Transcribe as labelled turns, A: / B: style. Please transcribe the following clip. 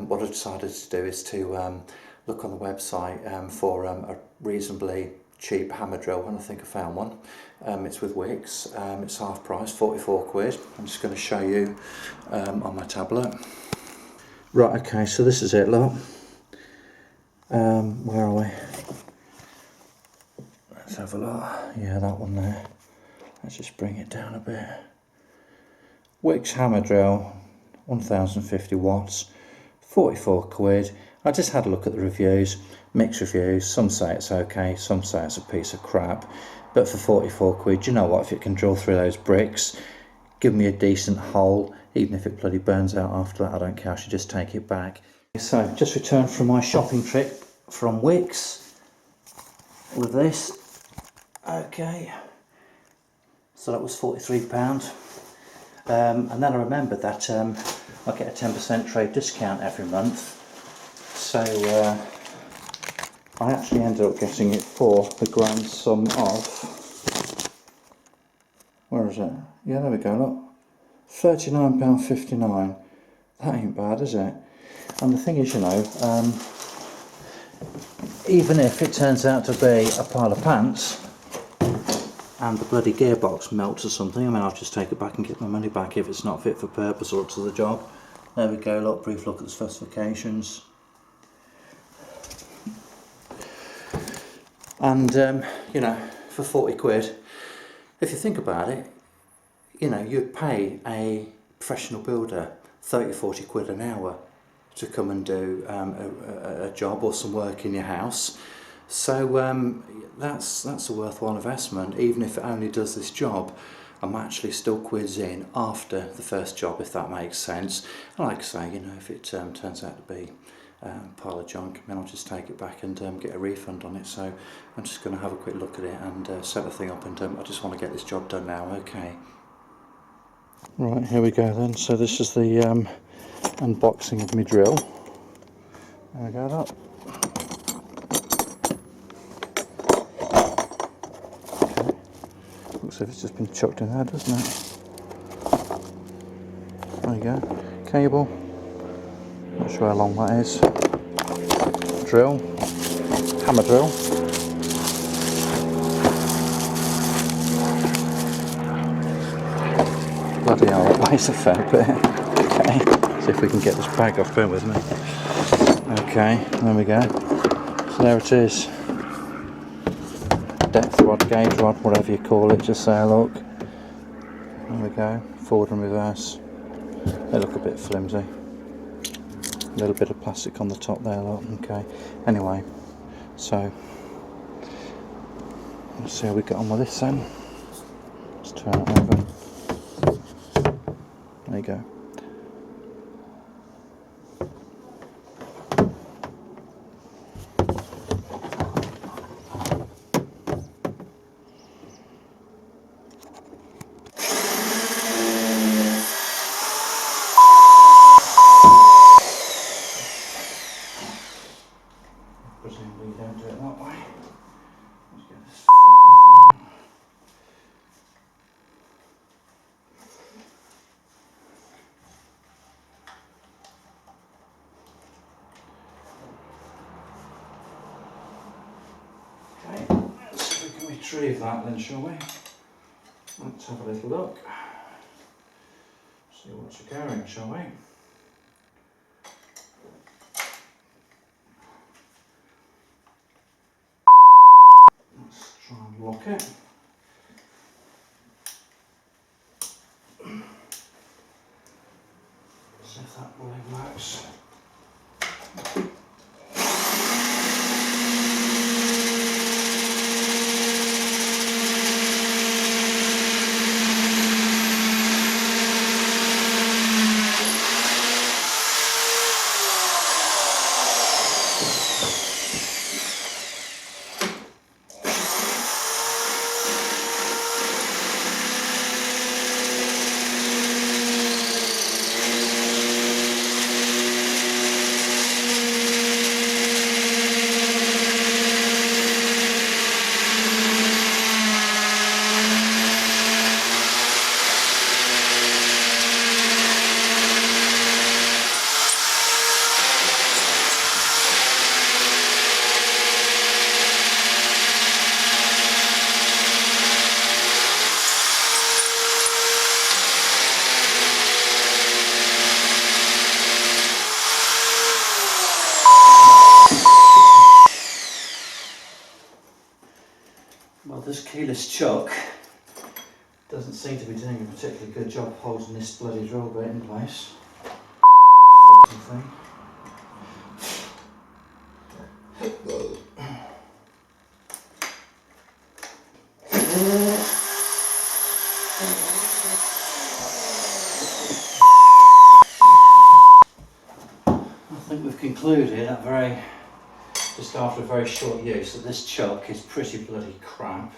A: What I decided to do is to look on the website for a reasonably cheap hammer drill, and I think I found one. It's with Wickes. It's half price, 44 quid. I'm just going to show you on my tablet. Right, okay, so this is it, look. Where are we? Let's have a look. Yeah, that one there. Let's just bring it down a bit. Wickes hammer drill, 1050 watts, 44 quid. I just had a look at the reviews, mixed reviews. Some say it's okay, some say it's a piece of crap. But for 44 quid, you know what, if it can drill through those bricks, give me a decent hole, even if it bloody burns out after that, I don't care, I should just take it back. So, just returned from my shopping trip from Wickes with this. Okay, so that was £43. And then I remembered that I get a 10% trade discount every month. So I actually ended up getting it for the grand sum of, where is it? Yeah, there we go, look. £39.59. That ain't bad, is it? And the thing is, you know, even if it turns out to be a pile of pants and the bloody gearbox melts or something, I mean, I'll just take it back and get my money back if it's not fit for purpose or to the job. There we go, look, brief look at the specifications. And, you know, for 40 quid, if you think about it, you know, you'd pay a professional builder 30-40 quid an hour to come and do a job or some work in your house. So that's a worthwhile investment. Even if it only does this job, I'm actually still quids in after the first job, if that makes sense. And like I say, you know, if it turns out to be a pile of junk, then I'll just take it back and get a refund on it. So I'm just going to have a quick look at it and set the thing up, and I just want to get this job done now. Okay. Right, here we go then. So this is the unboxing of my drill. There we go, look. Looks as if it's just been chucked in there, doesn't it? There you go. Cable. Not sure how long that is. Drill. Hammer drill. Bloody hell, that weighs a fair bit. Okay. See if we can get this bag off. Bear with me. Okay, there we go. So there it is. Depth rod, gauge rod, whatever you call it, just say look. There we go, forward and reverse. They look a bit flimsy. A little bit of plastic on the top there, look. Okay, anyway, so let's see how we get on with this then. Let's turn it over. There you go. Presumably you don't do it that way. Let's get this fucking thing. Okay, let's see if we can retrieve that then, shall we? Let's have a little look. See what's occurring, shall we? Try and lock it. See if that really works. this keyless chuck doesn't seem to be doing a particularly good job holding this bloody drill bit in place. Fucking thing. I think we've concluded just after a very short use that this chuck is pretty bloody crap.